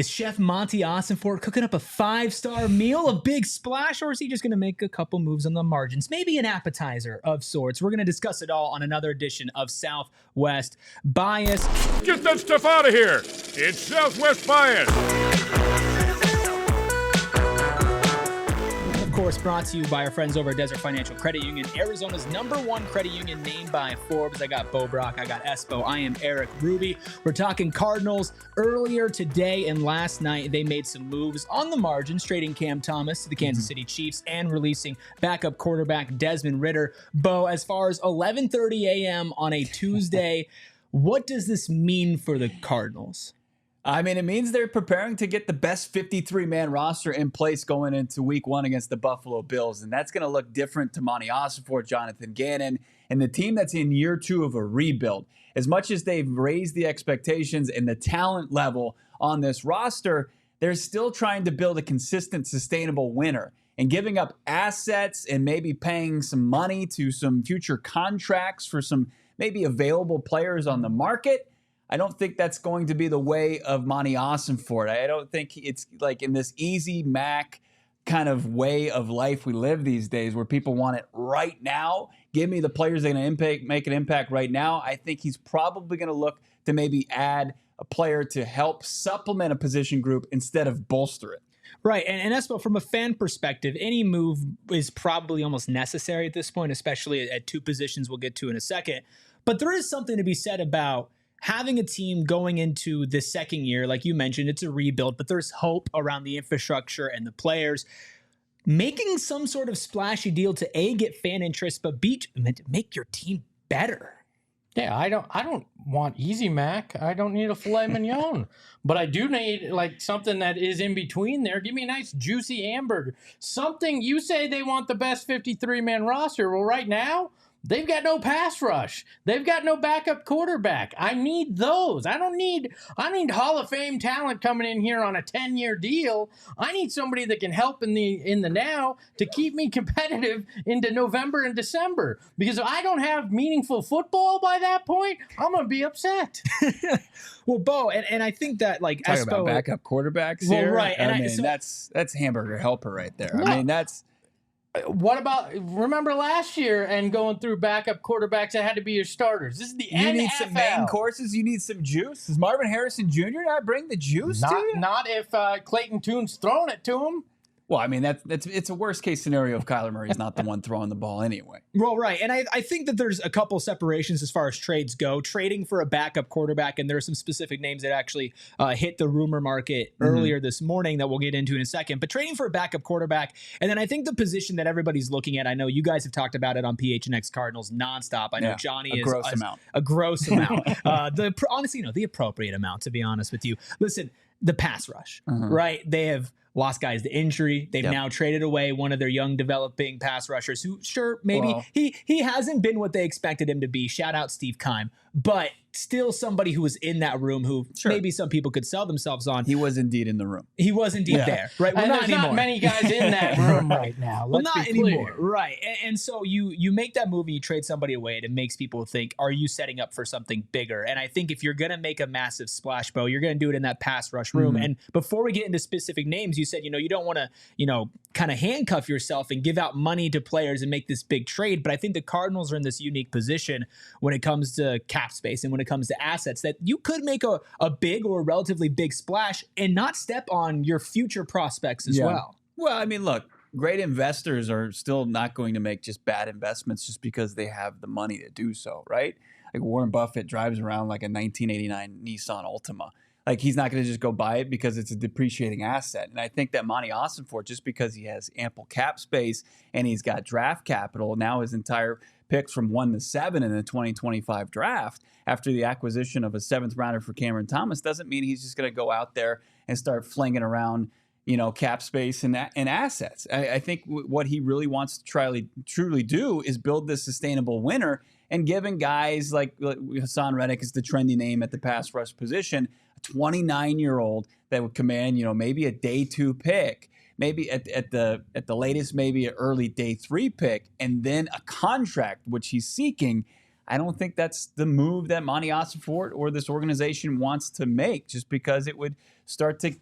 Is Chef Monti Ossenfort cooking up a 5-star meal, a big splash, or is he just going to make a couple moves on the margins? Maybe an appetizer of sorts. We're going to discuss it all on another edition of Southwest Bias. Get that stuff out of here. It's Southwest Bias. Of course, brought to you by our friends over at Desert Financial Credit Union, Arizona's #1 credit union named by Forbes. I got Bo Brack, I got Espo, I am Erik Ruby. We're talking Cardinals. Earlier today and last night, they made some moves on the margins, trading Cam Thomas to the Kansas City Chiefs and releasing backup quarterback Desmond Ridder. Bo, as far as 11:30 a.m. on a Tuesday, what does this mean for the Cardinals? I mean, it means they're preparing to get the best 53-man roster in place going into week 1 against the Buffalo Bills. And that's going to look different to Monti Ossenfort, Jonathon Gannon, and the team that's in year 2 of a rebuild. As much as they've raised the expectations and the talent level on this roster, they're still trying to build a consistent, sustainable winner. And giving up assets and maybe paying some money to some future contracts for some maybe available players on the market, I don't think that's going to be the way of Monti Ossenfort. I don't think it's like in this easy Mac kind of way of life we live these days where people want it right now. Give me the players that are going to make an impact right now. I think he's probably going to look to maybe add a player to help supplement a position group instead of bolster it. Right. And Espo, from a fan perspective, any move is probably almost necessary at this point, especially at 2 positions we'll get to in a second. But there is something to be said about having a team going into the second year. Like you mentioned, it's a rebuild, but there's hope around the infrastructure and the players. Making some sort of splashy deal to A, get fan interest, but B, make your team better. Yeah, I don't want easy Mac. I don't need a filet mignon, but I do need like something that is in between there. Give me a nice juicy hamburger. Something. You say they want the best 53-man roster. Well, right now they've got no pass rush. They've got no backup quarterback. I need those. I need Hall of Fame talent coming in here on a 10-year deal. I need somebody that can help in the now to keep me competitive into November and December. Because if I don't have meaningful football by that point, I'm going to be upset. Well, Bo, and I think that like Talking Espo, about backup quarterbacks well, here. right? And I mean, that's hamburger helper right there. No. I mean, that's. What about, remember last year and going through backup quarterbacks that had to be your starters? This is the NFL. You need some main courses. You need some juice. Does Marvin Harrison Jr. not bring the juice to you? Not if Clayton Tune's throwing it to him. Well, I mean, it's a worst case scenario if Kyler Murray's not the one throwing the ball anyway. Well, right. And I think that there's a couple separations as far as trades go. Trading for a backup quarterback, and there are some specific names that actually hit the rumor market earlier this morning that we'll get into in a second. But trading for a backup quarterback, and then I think the position that everybody's looking at, I know you guys have talked about it on PHNX Cardinals nonstop. I know Johnny is a gross amount. Honestly, the appropriate amount, to be honest with you. Listen, the pass rush, right? They have lost guys to injury. They've now traded away one of their young developing pass rushers who, sure, maybe he hasn't been what they expected him to be. Shout out Steve Keim. But still somebody who was in that room who maybe some people could sell themselves on. He was indeed in the room. He was indeed there. Right? Well, and not there's anymore. not many guys in that room right now. Well, not anymore. Right. And so you make that move and you trade somebody away, and it makes people think, are you setting up for something bigger? And I think if you're going to make a massive splash, Bo, you're going to do it in that pass rush room. And before we get into specific names, you said, you don't want to, kind of handcuff yourself and give out money to players and make this big trade. But I think the Cardinals are in this unique position when it comes to cap space and when it comes to assets that you could make a big or a relatively big splash and not step on your future prospects as well. Well, I mean, look, great investors are still not going to make just bad investments just because they have the money to do so, right? Like Warren Buffett drives around like a 1989 Nissan Altima. Like, he's not going to just go buy it because it's a depreciating asset. And I think that Monti Ossenfort, just because he has ample cap space and he's got draft capital, now his entire picks from 1 to 7 in the 2025 draft after the acquisition of a 7th rounder for Cameron Thomas, doesn't mean he's just going to go out there and start flinging around, cap space and assets. I think what he really wants to truly do is build this sustainable winner, and giving guys like Haason Reddick is the trendy name at the pass rush position, a 29-year-old that would command, maybe a day 2 pick, maybe at the latest, maybe an early day 3 pick, and then a contract, which he's seeking. I don't think that's the move that Monti Ossenfort or this organization wants to make, just because it would start to,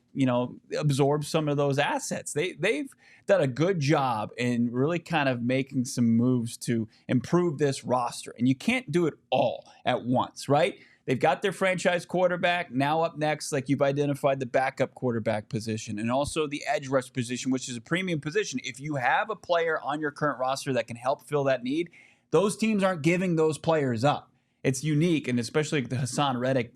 absorb some of those assets. They've done a good job in really kind of making some moves to improve this roster. And you can't do it all at once, right? They've got their franchise quarterback. Now up next, like you've identified the backup quarterback position and also the edge rush position, which is a premium position. If you have a player on your current roster that can help fill that need, those teams aren't giving those players up. It's unique, and especially the Haason Reddick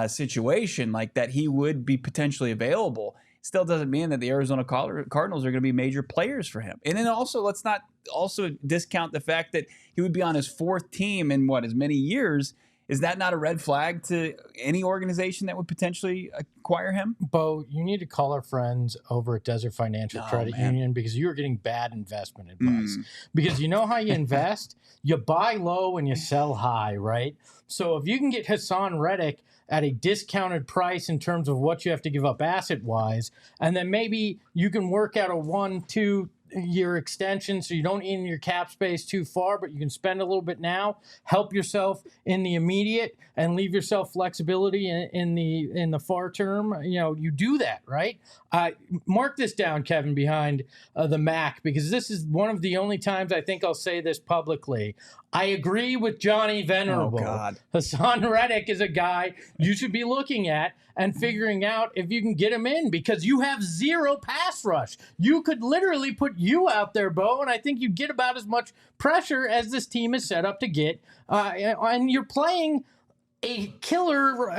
situation, like that he would be potentially available, still doesn't mean that the Arizona Cardinals are going to be major players for him. And then also, let's not also discount the fact that he would be on his 4th team in as many years. Is that not a red flag to any organization that would potentially acquire him? Bo, you need to call our friends over at Desert Financial Credit Union because you are getting bad investment advice. Because you know how you invest? You buy low and you sell high, right? So if you can get Haason Reddick at a discounted price in terms of what you have to give up asset-wise, and then maybe you can work out a 1-2 year extension so you don't in your cap space too far, but you can spend a little bit now, help yourself in the immediate, and leave yourself flexibility in the far term. You do that, right? Mark this down, Kevin, behind the Mac, because this is one of the only times I think I'll say this publicly. I agree with Johnny Venerable. Oh, God. Haason Reddick is a guy you should be looking at and figuring out if you can get him in, because you have 0 pass rush. You could literally put you out there, Bo, and I think you get about as much pressure as this team is set up to get. And you're playing a killer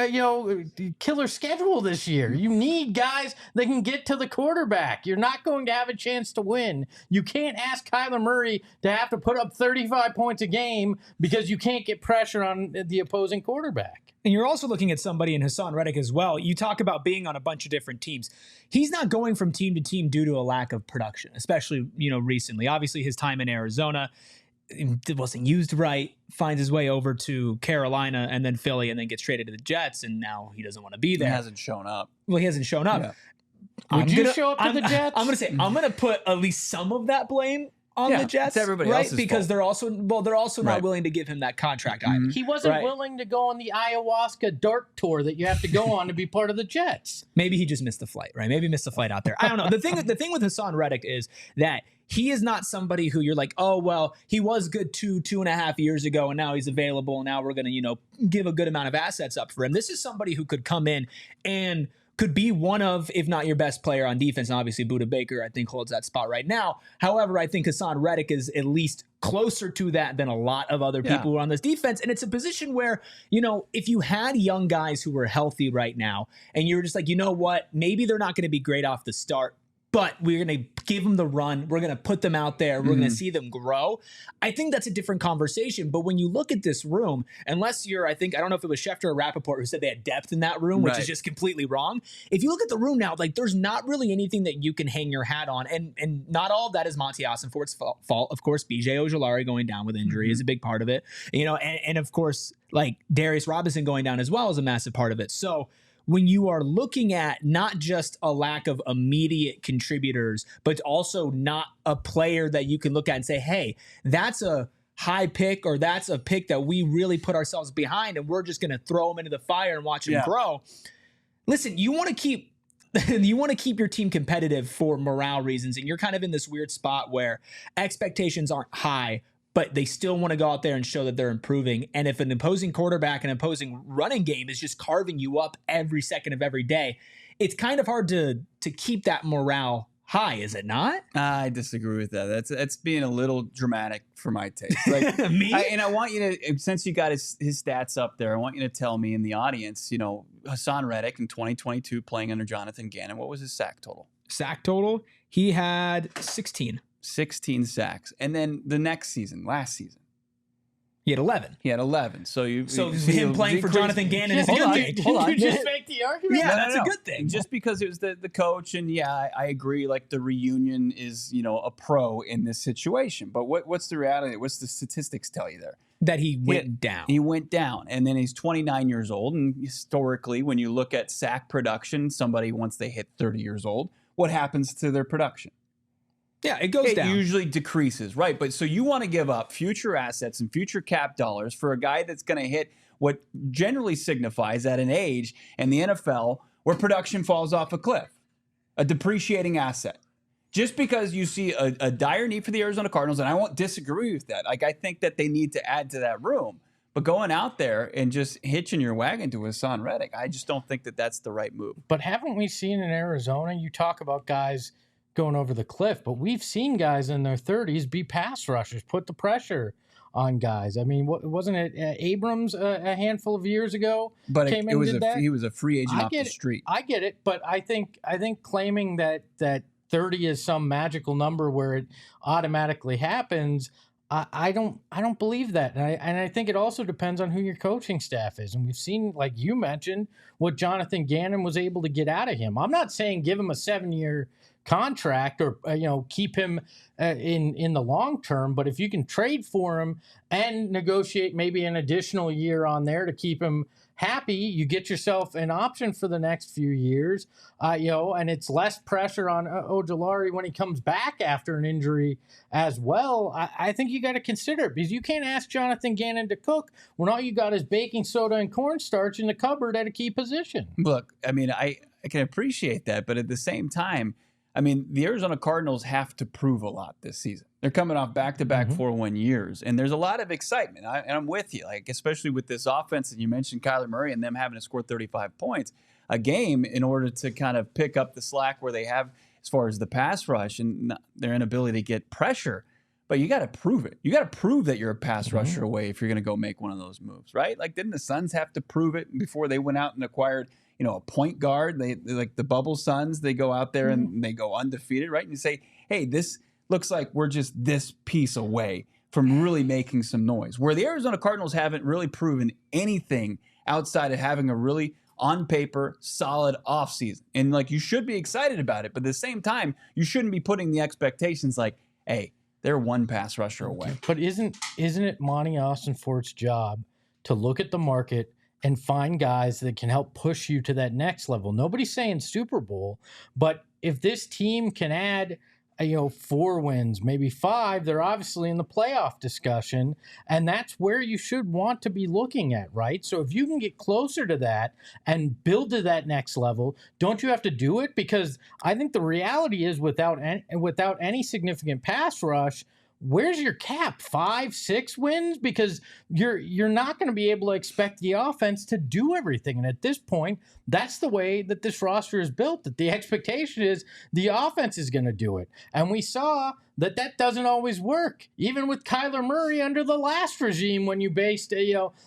schedule this year. You need guys that can get to the quarterback. You're not going to have a chance to win. You can't ask Kyler Murray to have to put up 35 points a game because you can't get pressure on the opposing quarterback. And you're also looking at somebody in Haason Reddick as well. You talk about being on a bunch of different teams. He's not going from team to team due to a lack of production, especially, recently. Obviously, his time in Arizona, it wasn't used right, finds his way over to Carolina and then Philly and then gets traded to the Jets, and now he doesn't want to be there. He hasn't shown up. Well, he hasn't shown up. Yeah. Would you show up to the Jets? I'm going to put at least some of that blame on the Jets, it's everybody right? else's Because fault. they're also not willing to give him that contract either. He wasn't willing to go on the ayahuasca dark tour that you have to go on to be part of the Jets. Maybe he just missed the flight, right? Maybe he missed the flight out there. I don't know. The thing with Haason Reddick is that he is not somebody who you're like, oh, well, he was good 2.5 years ago, and now he's available, and now we're going to, give a good amount of assets up for him. This is somebody who could come in and could be one of, if not your best player on defense. And obviously, Budda Baker, I think, holds that spot right now. However, I think Haason Reddick is at least closer to that than a lot of other people who are on this defense. And it's a position where, if you had young guys who were healthy right now, and you're just like, you know what, maybe they're not going to be great off the start, but we're going to give them the run. We're going to put them out there. We're going to see them grow. I think that's a different conversation. But when you look at this room, unless you're, I don't know if it was Schefter or Rappaport who said they had depth in that room, which is just completely wrong. If you look at the room now, like there's not really anything that you can hang your hat on. And not all of that is Monti Ossenfort's fault. Of course, BJ Ojulari going down with injury is a big part of it. And of course, like Darius Robinson going down as well is a massive part of it. So when you are looking at not just a lack of immediate contributors, but also not a player that you can look at and say, hey, that's a high pick, or that's a pick that we really put ourselves behind and we're just going to throw him into the fire and watch him grow. Listen, you want to keep your team competitive for morale reasons, and you're kind of in this weird spot where expectations aren't high, but they still want to go out there and show that they're improving. And if an opposing quarterback and opposing running game is just carving you up every second of every day, it's kind of hard to keep that morale high, is it not? I disagree with that. That's being a little dramatic for my taste. Like, me? I want you to, since you got his stats up there, I want you to tell me in the audience, Haason Reddick in 2022 playing under Jonathon Gannon, what was his sack total? Sack total? He had 16. 16 sacks. And then the next season, last season, he had 11. So him playing for Jonathon Gannon is a good thing. Did you just make the argument? Yeah, that's a good thing. Just because it was the coach, and I agree, like the reunion is, a pro in this situation. But what's the reality? What's the statistics tell you there? That he went down. He went down. And then he's 29 years old. And historically, when you look at sack production, somebody, once they hit 30 years old, what happens to their production? Yeah, it goes down. It usually decreases, right? But so you want to give up future assets and future cap dollars for a guy that's going to hit what generally signifies at an age in the NFL where production falls off a cliff, a depreciating asset. Just because you see a dire need for the Arizona Cardinals, and I won't disagree with that. Like, I think that they need to add to that room. But going out there and just hitching your wagon to Haason Reddick, I just don't think that that's the right move. But haven't we seen in Arizona, you talk about guys going over the cliff, but we've seen guys in their 30s be pass rushers, put the pressure on guys. I mean, wasn't it Abrams a handful of years ago? But he was a free agent off the street. I get it, but I think claiming that 30 is some magical number where it automatically happens. I don't believe that. And I think it also depends on who your coaching staff is. And we've seen, like you mentioned, what Jonathon Gannon was able to get out of him. I'm not saying give him a 7-year contract or keep him in the long term, but if you can trade for him and negotiate maybe an additional year on there to keep him happy, you get yourself an option for the next few years, and it's less pressure on Ojulari when he comes back after an injury as well. I think you got to consider it, because you can't ask Jonathon Gannon to cook when all you got is baking soda and cornstarch in the cupboard at a key position. Look, I mean, I can appreciate that, but at the same time, I mean, the Arizona Cardinals have to prove a lot this season. They're coming off back-to-back 4-1 years, and there's a lot of excitement. And I'm with you, like, especially with this offense. And you mentioned Kyler Murray and them having to score 35 points a game in order to kind of pick up the slack where they have as far as the pass rush and their inability to get pressure. But you got to prove it. You got to prove that you're a pass rusher away if you're going to go make one of those moves, right? Like, didn't the Suns have to prove it before they went out and acquired a point guard? They like the Bubble Suns, they go out there and they go undefeated, right? And you say, hey, this looks like we're just this piece away from really making some noise. Where the Arizona Cardinals haven't really proven anything outside of having a really on paper solid offseason. And like, you should be excited about it, but at the same time, you shouldn't be putting the expectations like, hey, they're one pass rusher away. But isn't it Monti Ossenfort's job to look at the market and find guys that can help push you to that next level? Nobody's saying Super Bowl, but if this team can add 4 wins, maybe 5, they're obviously in the playoff discussion, and that's where you should want to be looking at, right? So if you can get closer to that and build to that next level, don't you have to do it? Because I think the reality is without any significant pass rush, where's your cap? 5, 6 wins? Because you're not going to be able to expect the offense to do everything. And at this point, that's the way that this roster is built, that the expectation is the offense is going to do it. And we saw that doesn't always work. Even with Kyler Murray under the last regime, when you based,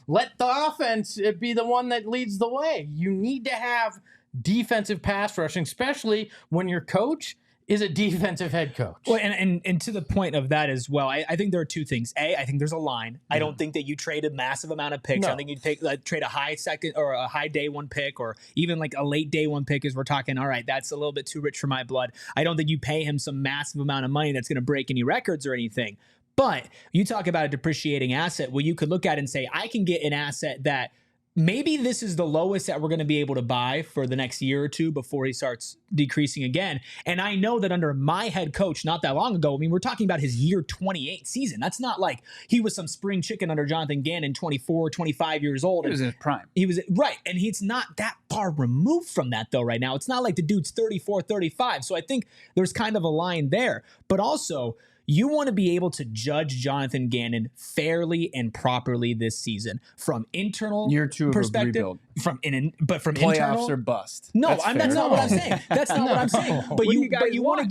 let the offense be the one that leads the way. You need to have defensive pass rushing, especially when your coach is a defensive head coach. Well, and to the point of that as well, I think there are two things. I think there's a line. I don't think that you trade a massive amount of picks. No. I think you trade a high second or a high day one pick, or even like a late day one pick, as we're talking, all right, that's a little bit too rich for my blood. I don't think you pay him some massive amount of money that's going to break any records or anything. But you talk about a depreciating asset. Well, you could look at it and say, I can get an asset that maybe this is the lowest that we're going to be able to buy for the next year or two before he starts decreasing again. And I know that under my head coach not that long ago, I mean, we're talking about his year 28 season. That's not like he was some spring chicken under Jonathon Gannon, 24, 25 years old. He was in his prime. He was, right. And he's not that far removed from that, though, right now. It's not like the dude's 34, 35. So I think there's kind of a line there. But also, you want to be able to judge Jonathon Gannon fairly and properly this season from internal year 2 of perspective. a rebuild. From playoffs internal or bust. No, that's not what I'm saying. That's not what I'm saying. But you want to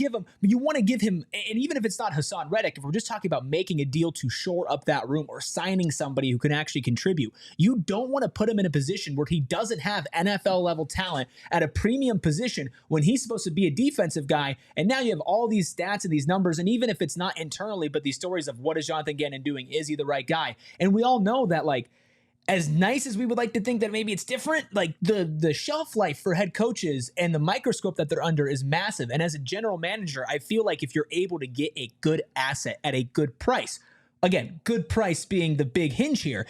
give him, and even if it's not Haason Reddick, if we're just talking about making a deal to shore up that room or signing somebody who can actually contribute, you don't want to put him in a position where he doesn't have NFL level talent at a premium position when he's supposed to be a defensive guy. And now you have all these stats and these numbers, and even if it's not internally, but these stories of what is Jonathon Gannon doing? Is he the right guy? And we all know that, like, as nice as we would like to think that maybe it's different, like the shelf life for head coaches and the microscope that they're under is massive. And as a general manager, I feel like if you're able to get a good asset at a good price, again, good price being the big hinge here,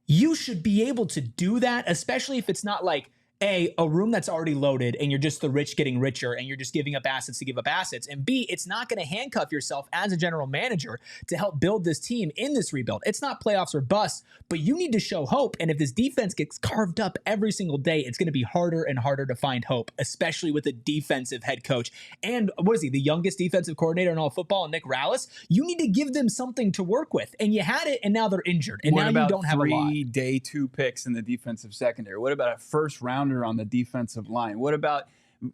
you should be able to do that, especially if it's not like A room that's already loaded and you're just the rich getting richer and you're just giving up assets to give up assets. And B, it's not going to handcuff yourself as a general manager to help build this team in this rebuild. It's not playoffs or bust, but you need to show hope. And if this defense gets carved up every single day, it's going to be harder and harder to find hope, especially with a defensive head coach. And what is he, the youngest defensive coordinator in all football, Nick Rallis? You need to give them something to work with. And you had it, and now they're injured. And now you don't have a lot. 3 day 2 picks in the defensive secondary? What about a first rounder on the defensive line? What about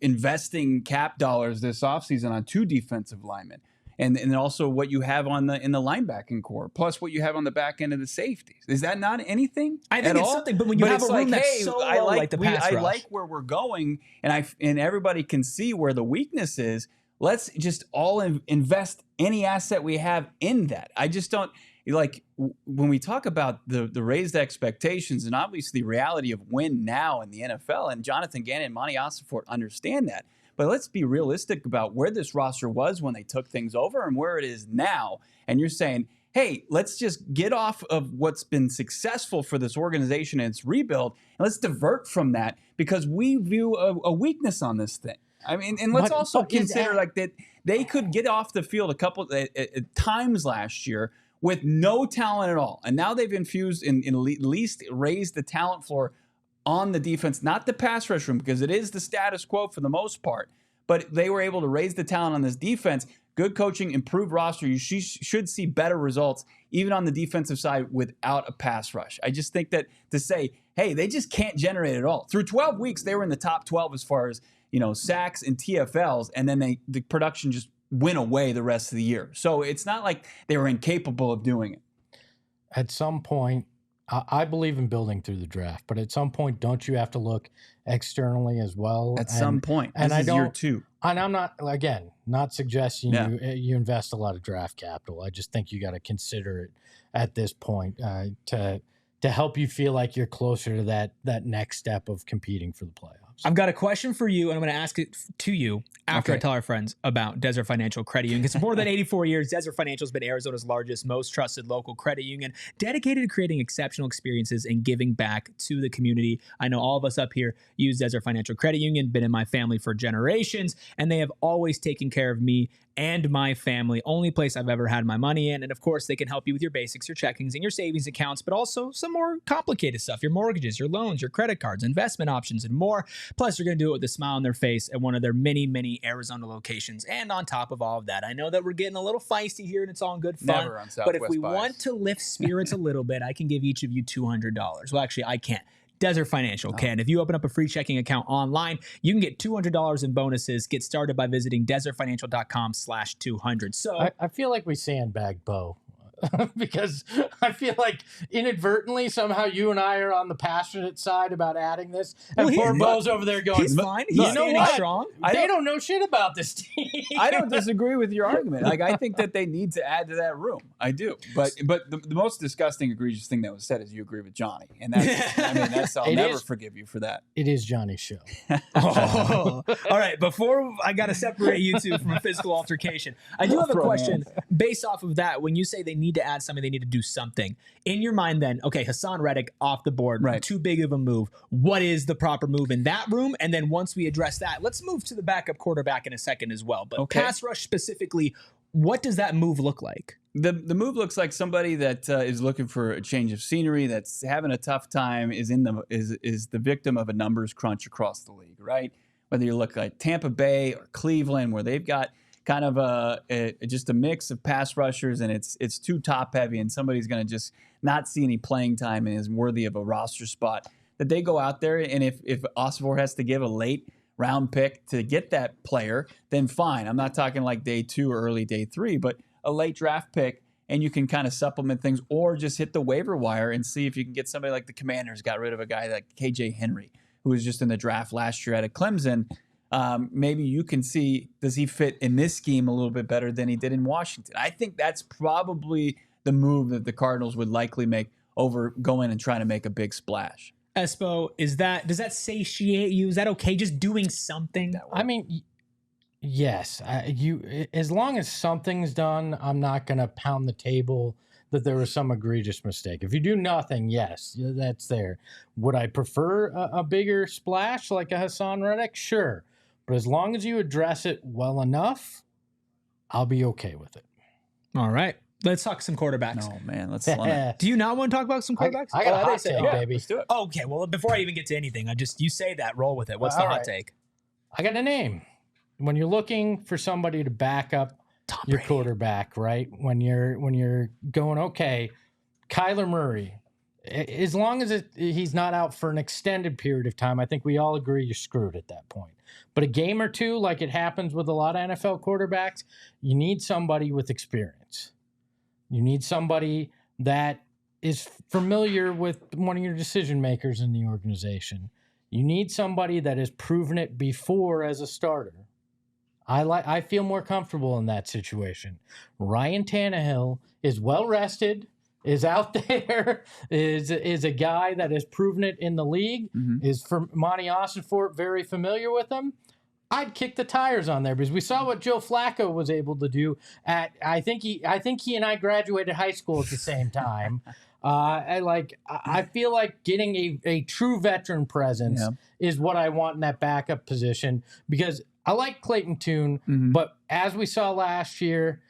investing cap dollars this offseason on 2 defensive linemen? And also what you have in the linebacking core, plus what you have on the back end of the safeties. Is that not anything? I think it's something, but when you have a room that's so low, like the pass rush. I like where we're going, and everybody can see where the weakness is. Let's just all invest any asset we have in that. I just don't like when we talk about the raised expectations and obviously the reality of win now in the NFL. And Jonathon Gannon and Monti Ossenfort understand that. But let's be realistic about where this roster was when they took things over and where it is now. And you're saying, hey, let's just get off of what's been successful for this organization and its rebuild, and let's divert from that because we view a weakness on this thing. I mean, and let's also consider like that they could get off the field a couple times last year with no talent at all. And now they've infused at least raised the talent floor on the defense, not the pass rush room, because it is the status quo for the most part. But they were able to raise the talent on this defense. Good coaching, improved roster. You should see better results, even on the defensive side, without a pass rush. I just think that to say, hey, they just can't generate it all. Through 12 weeks, they were in the top 12 as far as sacks and TFLs, and then the production just went away the rest of the year. So it's not like they were incapable of doing it. At some point, I believe in building through the draft, but at some point, don't you have to look externally as well? At some point, and this is year 2. And I'm not suggesting you invest a lot of draft capital. I just think you got to consider it at this point to help you feel like you're closer to that next step of competing for the playoffs. I've got a question for you, and I'm going to ask it to you after I tell our friends about Desert Financial Credit Union. It's more than 84 years. Desert Financial has been Arizona's largest, most trusted local credit union, dedicated to creating exceptional experiences and giving back to the community. I know all of us up here use Desert Financial Credit Union, been in my family for generations, and they have always taken care of me and my family. Only place I've ever had my money in. And of course, they can help you with your basics, your checkings, and your savings accounts, but also some more complicated stuff, your mortgages, your loans, your credit cards, investment options, and more. Plus, you're going to do it with a smile on their face at one of their many, many Arizona locations. And on top of all of that, I know that we're getting a little feisty here and it's all in good fun. Never on Southwest but if we bias. want to lift spirits a little bit, I can give each of you $200. Well, actually, I can't. Desert Financial can. If you open up a free checking account online, you can get $200 in bonuses. Get started by visiting desertfinancial.com/200. So I feel like we sandbagged Bo because I feel like inadvertently somehow you and I are on the passionate side about adding this, and poor Bo's over there going, he's fine. He's you know standing what? strong. They don't know shit about this team. I don't disagree with your argument. Like, I think that they need to add to that room. I do. But the most disgusting, egregious thing that was said is you agree with Johnny. And that's I'll never forgive you for that. It is Johnny's show. Oh. All right. Before I got to separate you two from a physical altercation, I do have a question based off of that. When you say they need to add something, they need to do something. In your mind then, okay, Haason Reddick off the board, right. Too big of a move. What is the proper move in that room? And then once we address that, let's move to the backup quarterback in a second as well. But pass rush specifically, what does that move look like? The move looks like somebody that is looking for a change of scenery, that's having a tough time, is the victim of a numbers crunch across the league, right? Whether you look like Tampa Bay or Cleveland, where they've got kind of just a mix of pass rushers, and it's too top heavy, and somebody's going to just not see any playing time and is worthy of a roster spot. That they go out there, and if Ossenfort has to give a late round pick to get that player, then fine. I'm not talking like day 2 or early day 3, but a late draft pick, and you can kind of supplement things, or just hit the waiver wire and see if you can get somebody like the Commanders got rid of a guy like KJ Henry, who was just in the draft last year out of Clemson. Maybe you can see, does he fit in this scheme a little bit better than he did in Washington? I think that's probably the move that the Cardinals would likely make over going and trying to make a big splash. Espo, does that satiate you? Is that okay? Just doing something? I mean, yes. As long as something's done, I'm not going to pound the table that there was some egregious mistake. If you do nothing, yes, that's there. Would I prefer a bigger splash like a Haason Reddick? Sure. But as long as you address it well enough, I'll be okay with it. All right. Let's talk some quarterbacks. No, man, let's slum it. Do you not want to talk about some quarterbacks? I got a hot take, baby. Let's do it. Okay, well, before I even get to anything, you say that, roll with it. What's the hot take? I got a name. When you're looking for somebody to back up your quarterback, right? When you're going, okay, Kyler Murray, as long as he's not out for an extended period of time, I think we all agree you're screwed at that point. But a game or two, like it happens with a lot of NFL quarterbacks, you need somebody with experience. You need somebody that is familiar with one of your decision makers in the organization. You need somebody that has proven it before as a starter. I feel more comfortable in that situation. Ryan Tannehill is well rested, is out there, is a guy that has proven it in the league, is from Monti Ossenfort, very familiar with him. I'd kick the tires on there because we saw what Joe Flacco was able to do at. I think he and I graduated high school at the same time. I feel like getting a true veteran presence is what I want in that backup position because I like Clayton Tune, but as we saw last year,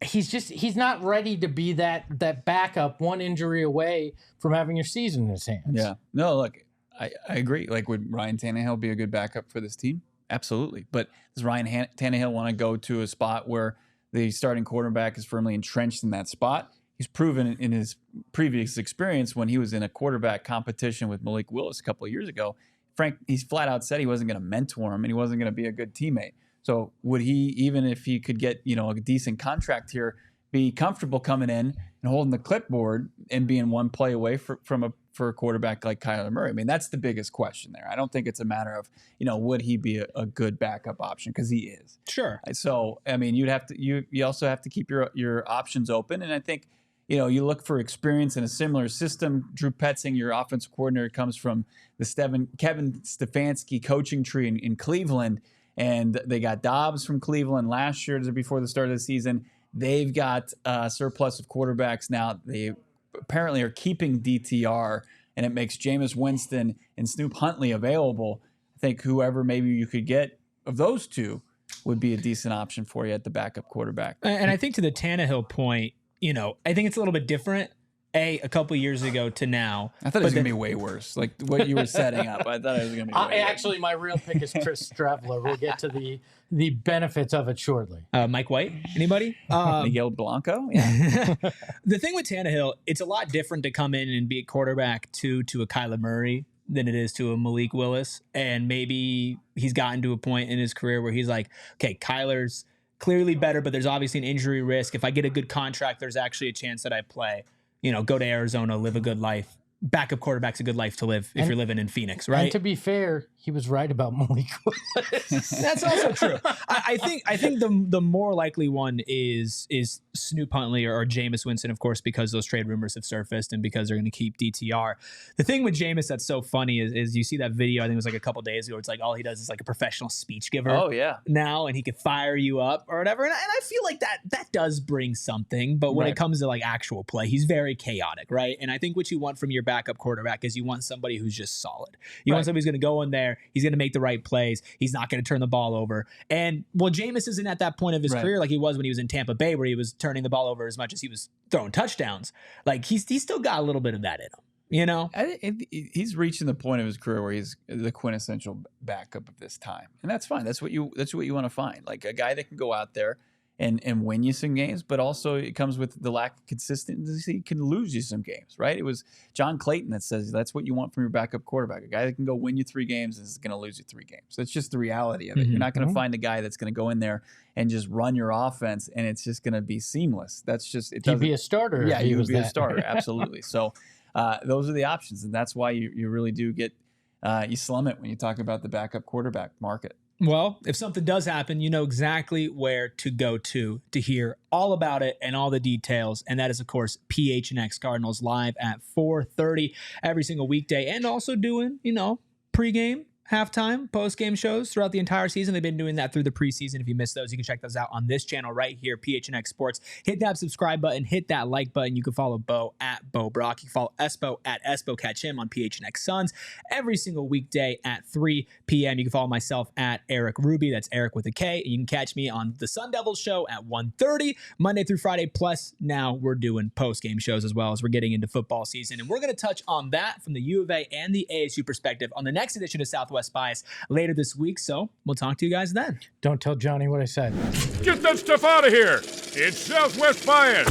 he's not ready to be that backup, one injury away from having your season in his hands. Yeah. No, look, I agree. Like, would Ryan Tannehill be a good backup for this team? Absolutely. But does Ryan Tannehill want to go to a spot where the starting quarterback is firmly entrenched in that spot? He's proven in his previous experience when he was in a quarterback competition with Malik Willis a couple of years ago, Frank, he's flat out said he wasn't going to mentor him and he wasn't going to be a good teammate. So would he, even if he could get, a decent contract here, be comfortable coming in and holding the clipboard and being one play away for a quarterback like Kyler Murray? I mean, that's the biggest question there. I don't think it's a matter of, would he be a good backup option? Because he is. Sure. So, I mean, you also have to keep your options open. And I think, you look for experience in a similar system. Drew Petzing, your offensive coordinator, comes from the Kevin Stefanski coaching tree in Cleveland. And they got Dobbs from Cleveland last year before the start of the season. They've got a surplus of quarterbacks now. They apparently are keeping DTR, and it makes Jameis Winston and Snoop Huntley available. I think whoever maybe you could get of those two would be a decent option for you at the backup quarterback. And I think to the Tannehill point, I think it's a little bit different. A couple years ago to now. I thought it was going to be way worse. Like what you were setting up. I thought it was going to be way Actually, my real pick is Chris Strevler. We'll get to the benefits of it shortly. Mike White? Anybody? Miguel Blanco? Yeah. The thing with Tannehill, it's a lot different to come in and be a quarterback to a Kyler Murray than it is to a Malik Willis. And maybe he's gotten to a point in his career where he's like, okay, Kyler's clearly better, but there's obviously an injury risk. If I get a good contract, there's actually a chance that I play. Go to Arizona, live a good life. Backup quarterback's a good life to live if you're living in Phoenix, right? And to be fair, he was right about Malik Willis. That's also true. I think the more likely one is Snoop Huntley or Jameis Winston, of course, because those trade rumors have surfaced and because they're going to keep DTR. The thing with Jameis that's so funny is you see that video, I think it was like a couple days ago, it's like all he does is like a professional speech giver. Oh, yeah. Now, and he could fire you up or whatever. And I feel like that does bring something. But when it comes to like actual play, he's very chaotic, right? And I think what you want from your backup quarterback is you want somebody who's just solid. You want somebody who's going to go in there. He's going to make the right plays. He's not going to turn the ball over. And Jameis isn't at that point of his career like he was when he was in Tampa Bay, where he was turning the ball over as much as he was throwing touchdowns. Like he's still got a little bit of that in him. He's reaching the point of his career where he's the quintessential backup of this time, and that's fine. That's what you want to find, like a guy that can go out there and win you some games, but also it comes with the lack of consistency, can lose you some games, right? It was John Clayton that says that's what you want from your backup quarterback, a guy that can go win you 3 games and is going to lose you 3 games. That's just the reality of it. You're not going to find a guy that's going to go in there and just run your offense and it's just going to be seamless. That's just it. He'd be a starter. Yeah, he would be a starter. Absolutely. So those are the options, and that's why you really do get you slum it when you talk about the backup quarterback market. Well, if something does happen, you know exactly where to go to hear all about it and all the details. And that is, of course, PHNX Cardinals live at 4:30 every single weekday, and also doing, pregame halftime post-game shows throughout the entire season. They've been doing that through the preseason. If you missed those, you can check those out on this channel right here, PHNX Sports. Hit that subscribe button, hit that like button. You can follow Bo at Bo Brack. You can follow Espo at Espo. Catch him on PHNX Suns every single weekday at 3 p.m. You can follow myself at Erik Ruby. That's Erik with a K. And you can catch me on the Sun Devils show at 1:30 Monday through Friday. Plus, now we're doing post-game shows as well as we're getting into football season. And we're going to touch on that from the U of A and the ASU perspective on the next edition of Southwest Bias later this week. So we'll talk to you guys then. Don't tell Johnny what I said. Get that stuff out of here. It's Southwest Bias.